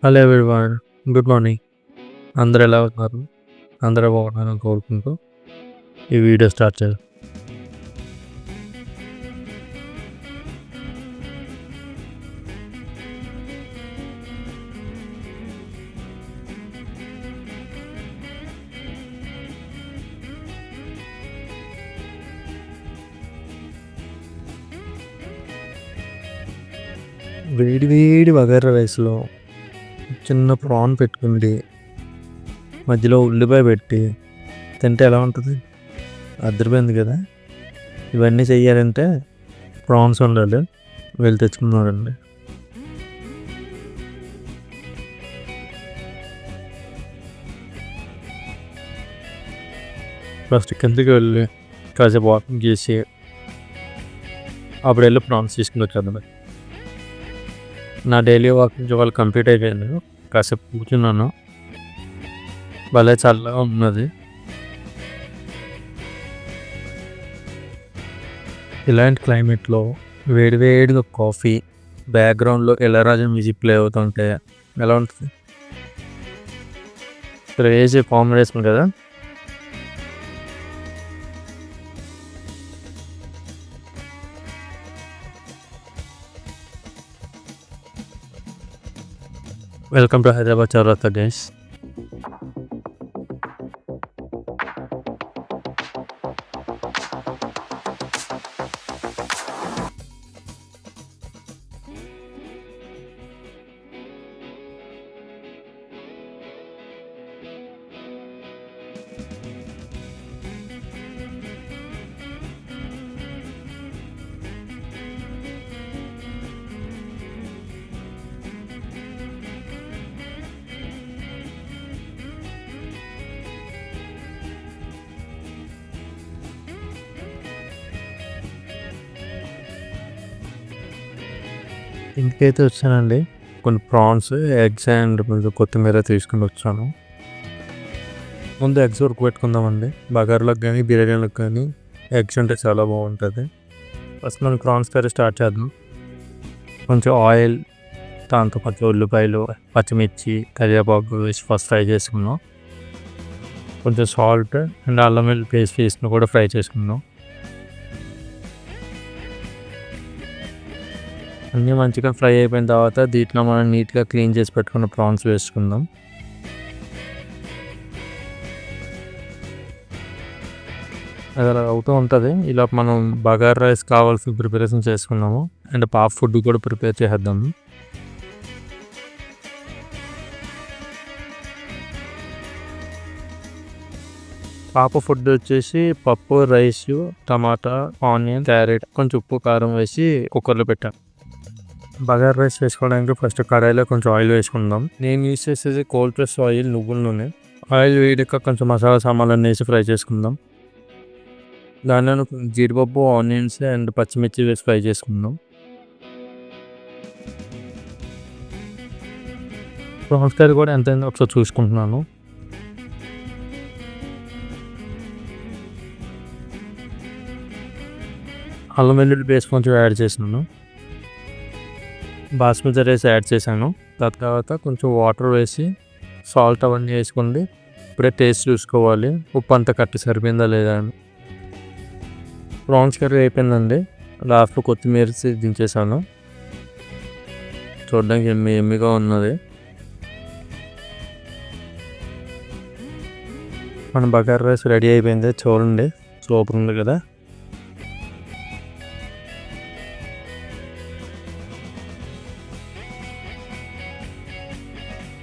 Hello everyone. Good morning. అందరూ ఎలా ఉన్నారు? అందరూ బాగున్నారని కోరుకుంటూ ఈ వీడియో స్టార్ట్ చేద్దాం. వేడి వేడి బగారా రైస్లో చిన్న ప్రాన్ పెట్టుకుండి మధ్యలో ఉల్లిపాయ పెట్టి తింటే ఎలా ఉంటుంది? అద్దరిపోయింది కదా. ఇవన్నీ చెయ్యాలంటే ప్రాన్స్ ఉండాలి. వెళ్ళి తెచ్చుకున్నారండి. ఫస్ట్ కిందకి వెళ్ళి కాసేపు వాకింగ్ చేసి అప్పుడు వెళ్ళి ప్రాన్స్ తీసుకుని వచ్చేద్దాం. నా డైలీ వాకింగ్ ఇవాళ కంప్లీట్ అయిపోయింది. కాసేపు కూర్చున్నాను. భలే చల్లగా ఉన్నది. ఇలాంటి క్లైమేట్లో వేడివేడిగా కాఫీ, బ్యాక్గ్రౌండ్లో ఇళయరాజా మ్యూజిక్ ప్లే అవుతుంటే ఎలా ఉంటుంది? క్రేజీ కాంబినేషన్ కదా. వెల్కమ్ టు హైదరాబాద్ చౌరస్తా డేస్. ఇంటికైతే వచ్చానండి. కొన్ని ప్రాన్స్, ఎగ్స్ అండ్ కొత్తిమీర తీసుకుని వచ్చాను. ముందు ఎగ్స్ వరకు పెట్టుకుందామండి. బగారాలకు కానీ బిర్యానీలకు కానీ ఎగ్స్ ఉంటే చాలా బాగుంటుంది. ఫస్ట్ మనం ప్రాన్స్ కర్రీ స్టార్ట్ చేద్దాం. కొంచెం ఆయిల్, దాంతో కొంచెం ఉల్లిపాయలు, పచ్చిమిర్చి, కరివేపాకు వేసి ఫస్ట్ ఫ్రై చేసుకున్నాం. కొంచెం సాల్ట్ అండ్ అల్లం వెల్లుల్లి పేస్ట్ వేసుకుని కూడా ఫ్రై చేసుకున్నాం. అన్నీ మంచిగా ఫ్రై అయిపోయిన తర్వాత దీంట్లో మనం నీట్గా క్లీన్ చేసి పెట్టుకున్న ప్రాన్స్ వేసుకుందాం. అది అలా అవుతూ ఉంటుంది. ఇలా మనం బగారా రైస్ కావాల్సిన ప్రిపరేషన్ చేసుకున్నాము. అండ్ పాప ఫుడ్ కూడా ప్రిపేర్ చేద్దాము. పాప ఫుడ్ వచ్చేసి పప్పు, రైస్, టమాటా, ఆనియన్, క్యారెట్, కొంచెం ఉప్పు, కారం వేసి కుక్కర్లో పెట్టాను. బగారా రైస్ వేసుకోవడానికి ఫస్ట్ కడాయిలో కొంచెం ఆయిల్ వేసుకుందాం. నేను యూజ్ చేసేది కోల్డ్ ప్రెస్ ఆయిల్, నువ్వుల నూనె. ఆయిల్ వేడిక కొంచెం మసాలా సామాన్లు వేసి ఫ్రై చేసుకుందాం. దానిలో జీడిపప్పు, ఆనియన్స్ అండ్ పచ్చిమిర్చి వేసి ఫ్రై చేసుకుందాం. ప్రాన్స్ కర్రీ కూడా ఎంతైందో ఒకసారి చూసుకుంటున్నాను. అల్లం వెల్లుల్లి పేస్ట్ కొంచెం యాడ్ చేసినాను. బాస్మతి రైస్ యాడ్ చేశాను. దాని తర్వాత కొంచెం వాటర్ వేసి సాల్ట్ అవన్నీ వేసుకోండి. ఇప్పుడే టేస్ట్ చూసుకోవాలి, ఉప్పు అంతా కట్టి సరిపోయిందా లేదా అని. ప్రాన్స్ కర్రీ అయిపోయిందండి. లాస్ట్లో కొత్తిమీర దించేసాను. చూడడానికి ఎమ్మిగా ఉన్నది. మన బగారా రైస్ రెడీ అయిపోయింది. చూడండి, సూపర్ ఉంది కదా.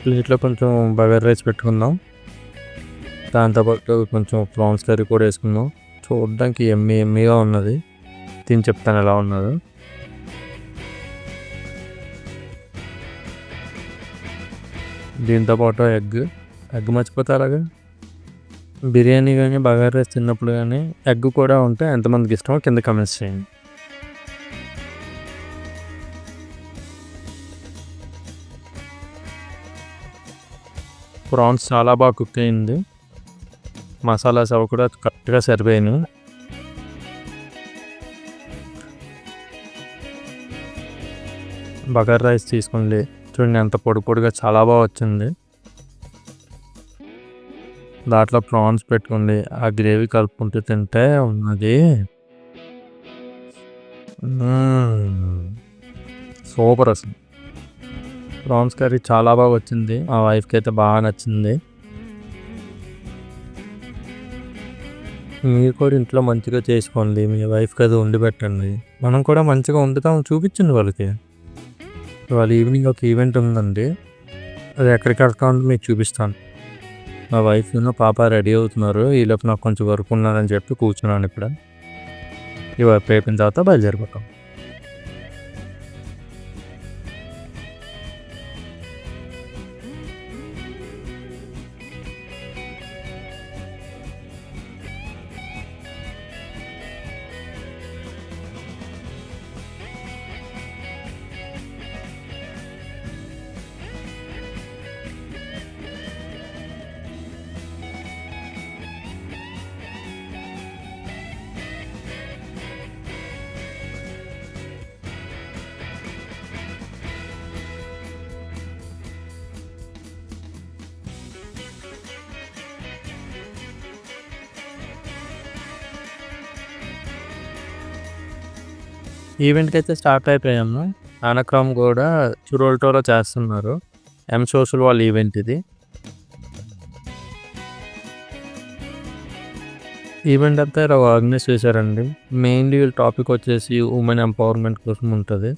ప్లేట్లో కొంచెం బగారా రైస్ పెట్టుకుందాం. దాంతోపాటు కొంచెం ప్రాన్స్ కర్రీ కూడా వేసుకుందాం. చూడడానికి ఎమ్మిగా ఉన్నది. తిని చెప్తాను ఎలా ఉన్నదో. దీంతోపాటు ఎగ్ మర్చిపోతే అలాగా. బిర్యానీ కానీ బగారా రైస్ తిన్నప్పుడు కానీ ఎగ్ కూడా ఉంటే ఎంతమందికి ఇష్టమో కింద కమెంట్స్ చేయండి. ప్రాన్స్ చాలా బాగా కుక్ అయింది. మసాలాస్ అవి కూడా కరెక్ట్గా సరిపోయాయి. బగారా రైస్ తీసుకోండి. చూడండి ఎంత పొడి పొడిగా చాలా బాగా వచ్చింది. దాంట్లో ప్రాన్స్ పెట్టుకోండి, ఆ గ్రేవీ కలుపుకుంటూ తింటే ఉన్నది సూపర్ అసలు. ప్రాన్స్ కర్రీ చాలా బాగా వచ్చింది, మా వైఫ్కి అయితే బాగా నచ్చింది. మీరు కూడా ఇంట్లో మంచిగా చేసుకోండి, మీ వైఫ్కి అది వండి పెట్టండి. మనం కూడా మంచిగా వండుతాం, చూపించండి వాళ్ళకి. ఇవాళ ఈవినింగ్ ఒక ఈవెంట్ ఉందండి, అది ఎక్కడికి వెళ్తామని మీకు చూపిస్తాను. మా వైఫ్ పాప రెడీ అవుతున్నారు, ఈలోపు నాకు కొంచెం వర్క్ ఉన్నారని చెప్పి కూర్చున్నాను ఇక్కడ. ఈ వర్క్ అయిపోయిన తర్వాత బయలుదేరిపోతాం. ఈవెంట్కి అయితే స్టార్ట్ అయిపోయాము. అనక్రమ్ కూడా చురోల్టోలో చేస్తున్నారు, ఎం సోషల్ వాళ్ళ ఈవెంట్ ఇది. ఈవెంట్ అంతా ఇలా ఆర్గనైజ్ చేశారండి. మెయిన్లీ వీళ్ళ టాపిక్ వచ్చేసి ఉమెన్ ఎంపవర్మెంట్ కోసం ఉంటుంది.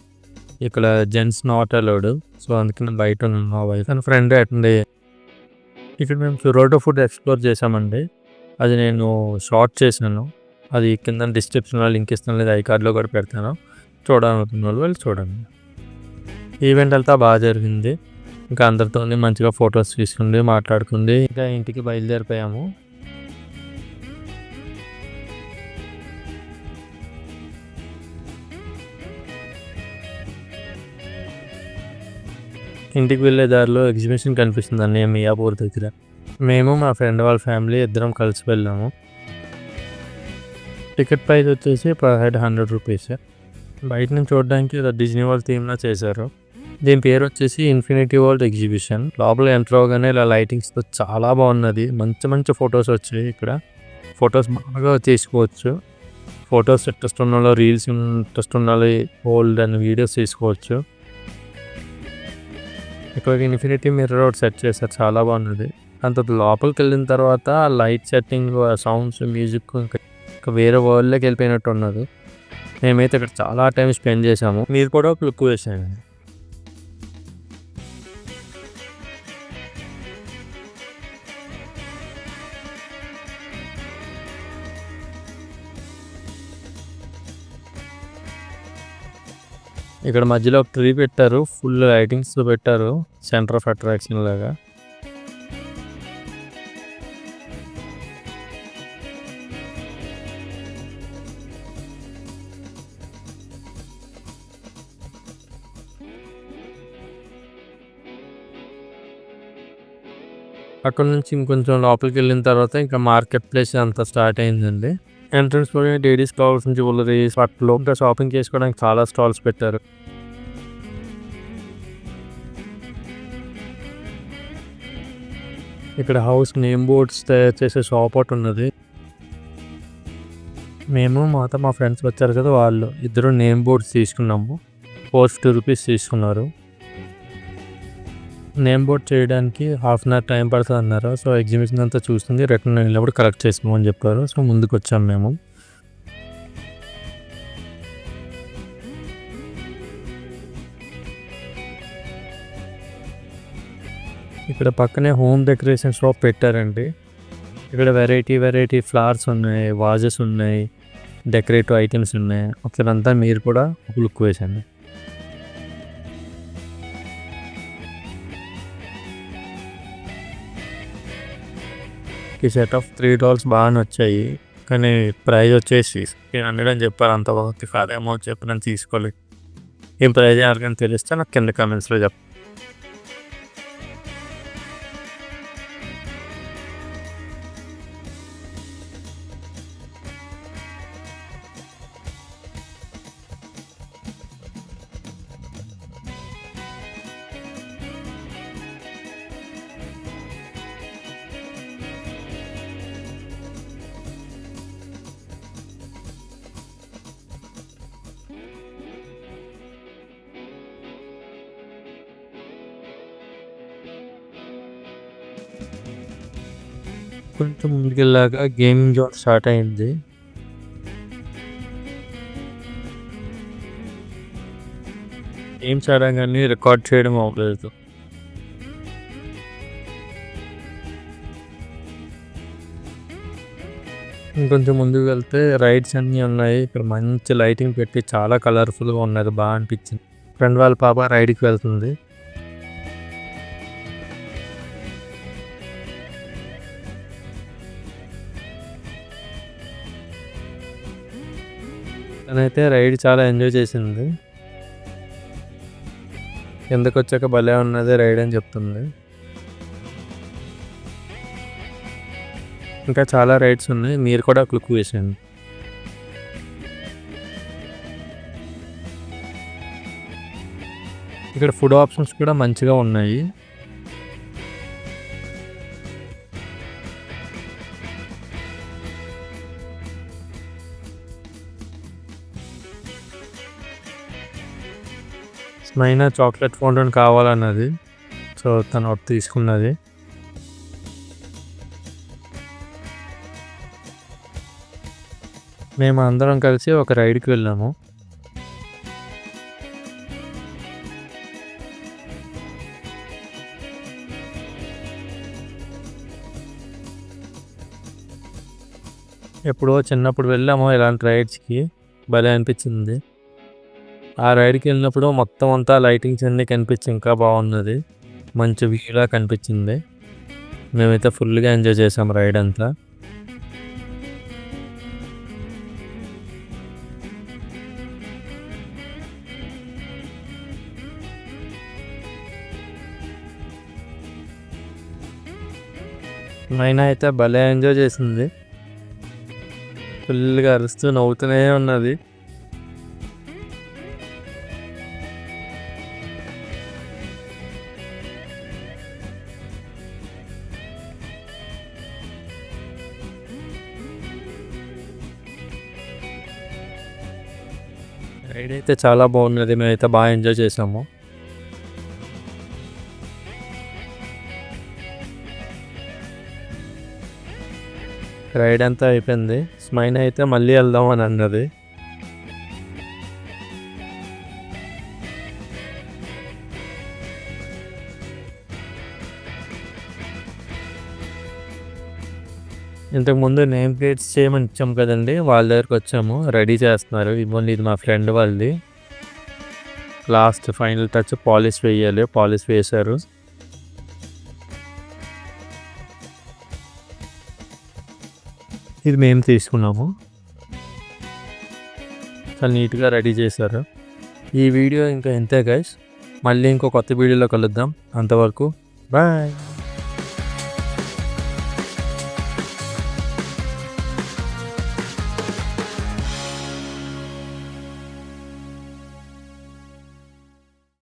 ఇక్కడ జెంట్స్ నాట్ అలౌడ్, సో అందుకని బయట ఉన్నాను, మా వైఫ్ అండ్ ఫ్రెండ్ అటెండ్ అయ్యాయి. ఇక్కడ మేము చురోల్టో ఫుడ్ ఎక్స్ప్లోర్ చేసామండి, అది నేను షార్ట్ చేశాను, అది కింద డిస్క్రిప్షన్లో లింక్ ఇస్తాను, లేదా ఐ కార్డ్లో కూడా పెడతాను, చూడాలనుకున్న వాళ్ళు వెళ్ళి చూడండి. ఈవెంట్ అంతా బాగా జరిగింది, ఇంకా అందరితో మంచిగా ఫొటోస్ తీసుకుంది, మాట్లాడుకుంది, ఇంకా ఇంటికి బయలుదేరిపోయాము. ఇంటికి వెళ్ళే దారిలో ఎగ్జిబిషన్ కనిపిస్తుంది అన్నయ్య మియాపూర్ దగ్గర. మేము మా ఫ్రెండ్ వాళ్ళ ఫ్యామిలీ ఇద్దరం కలిసి వెళ్ళాము. టికెట్ ప్రైస్ వచ్చేసి పర్ హెడ్ 100 రూపీస్. బయట నుంచి చూడడానికి డిజ్నీ వరల్డ్ థీమ్లా చేశారు. దీని పేరు వచ్చేసి ఇన్ఫినిటీ వరల్డ్ ఎగ్జిబిషన్. లోపల ఎంటర్ అవగానే ఇలా లైటింగ్స్తో చాలా బాగున్నది, మంచి మంచి ఫొటోస్ వచ్చాయి. ఇక్కడ ఫొటోస్ బాగా తీసుకోవచ్చు, ఫొటోస్ ఇంట్రెస్ట్ ఉన్న వాళ్ళు, రీల్స్ ఇంట్రెస్ట్ ఉన్న వాళ్ళు ఓల్డ్ అండ్ వీడియోస్ తీసుకోవచ్చు. ఇక్కడ ఇన్ఫినిటీ మిర్రర్ ఒకటి సెట్ చేశారు, చాలా బాగున్నది. అంత లోపలికి వెళ్ళిన తర్వాత లైట్ సెట్టింగ్, సౌండ్స్, మ్యూజిక్ ఇంకా వేరే వరల్డ్లోకి వెళ్ళిపోయినట్టు ఉన్నది. మేమైతే ఇక్కడ చాలా టైం స్పెండ్ చేసాము, మీరు కూడా ఒక లుక్ వేసాను. ఇక్కడ మధ్యలో ఒక ట్రీ పెట్టారు, ఫుల్ లైటింగ్స్ పెట్టారు, సెంటర్ ఆఫ్ అట్రాక్షన్ లాగా. అక్కడ నుంచి ఇంకొంచెం లోపలికి వెళ్ళిన తర్వాత ఇంకా మార్కెట్ ప్లేస్ అంతా స్టార్ట్ అయిందండి. ఎంట్రన్స్ లోనే లేడీస్ కావాల్సిన జ్యువెలరీ, బట్టలు, ఇంకా షాపింగ్ చేసుకోవడానికి చాలా స్టాల్స్ పెట్టారు. ఇక్కడ హౌస్ నేమ్ బోర్డ్స్ తయారు చేసే షాప్ ఒకటి ఉన్నది. మేము మా ఫ్రెండ్స్ వచ్చారు కదా, వాళ్ళు ఇద్దరు నేమ్ బోర్డ్స్ తీసుకున్నాము, 450 రూపీస్ తీసుకున్నారు. నేమ్ బోర్డ్ చేయడానికి 1/2 అవర్ టైం పడుతుంది అన్నారు. సో ఎగ్జిబిషన్ అంతా చూస్తుంది, రిటర్న్ వెళ్ళినప్పుడు కలెక్ట్ చేసుకోమని చెప్పారు. సో ముందుకు వచ్చాము మేము. ఇక్కడ పక్కనే హోమ్ డెకరేషన్ షాప్ పెట్టారండి. ఇక్కడ వెరైటీ ఫ్లవర్స్ ఉన్నాయి, వాజెస్ ఉన్నాయి, డెకరేటివ్ ఐటమ్స్ ఉన్నాయి. ఒకసారి మీరు కూడా ఒక లుక్ వేసండి. ఈ సెట్ ఆఫ్ $3 బాగా నచ్చాయి, కానీ ప్రైస్ వచ్చేసి 100 అని చెప్పారు. అంత బాగుంది కాదేమో చెప్పి నేను తీసుకోలేదు. ఏం ప్రైజ్ ఎవరికైనా తెలిస్తే నాకు కింద కామెంట్స్లో చెప్పండి. కొంచెం ముందుకెళ్ళాక గేమింగ్ జోన్ స్టార్ట్ అయింది. గేమ్స్ ఆడగానే రికార్డ్ చేయడం అవ్వలేదు. ఇంకొంచెం ముందుకు వెళ్తే రైడ్స్ అన్నీ ఉన్నాయి. ఇక్కడ మంచి లైటింగ్ పెట్టి చాలా కలర్ఫుల్గా ఉన్నది, బాగా అనిపించింది. ఫ్రెండ్ వాళ్ళ పాప రైడ్కి వెళ్తుంది. తనైతే రైడ్ చాలా ఎంజాయ్ చేసింది. కిందకు వచ్చాక భలే ఉన్నది రైడ్ అని చెప్తుంది. ఇంకా చాలా రైడ్స్ ఉన్నాయి, మీరు కూడా క్లిక్ వేసేయండి. ఇక్కడ ఫుడ్ ఆప్షన్స్ కూడా మంచిగా ఉన్నాయి. స్మైనా చాక్లెట్ ఫౌంటైన్ కావాలన్నది, సో తను ఒకటి తీసుకున్నది. మేము అందరం కలిసి ఒక రైడ్కి వెళ్ళాము. ఎప్పుడో చిన్నప్పుడు వెళ్ళాము ఇలాంటి రైడ్స్కి, భలే అనిపించింది. ఆ రైడ్కి వెళ్ళినప్పుడు మొత్తం అంతా లైటింగ్స్ అన్నీ కనిపించి ఇంకా బాగున్నది, మంచి వ్యూలా కనిపించింది. మేమైతే ఫుల్గా ఎంజాయ్ చేసాం రైడ్ అంతా. మైనా అయితే భలే ఎంజాయ్ చేసింది, ఫుల్గా అరుస్తూ నవ్వుతూనే ఉన్నది. రైడ్ అయితే చాలా బాగున్నది, మేమైతే బాగా ఎంజాయ్ చేసాము. రైడ్ అంతా అయిపోయింది. స్మైనా అయితే మళ్ళీ వెళ్దాం అని అన్నది. ఇంతకుముందు నేమ్ ప్లేట్స్ చేయమని ఇచ్చాము కదండి, వాళ్ళ దగ్గరికి వచ్చాము, రెడీ చేస్తున్నారు. ఇవ్వండి, ఇది మా ఫ్రెండ్ వాళ్ళది. లాస్ట్ ఫైనల్ టచ్ పాలిష్ వేయాలి, పాలిష్ వేశారు. ఇది మేము తీసుకున్నాము, చాలా నీట్గా రెడీ చేశారు. ఈ వీడియో ఇంకా ఇంతే గైస్, మళ్ళీ ఇంకో కొత్త వీడియోలో కలుద్దాం. అంతవరకు బాయ్.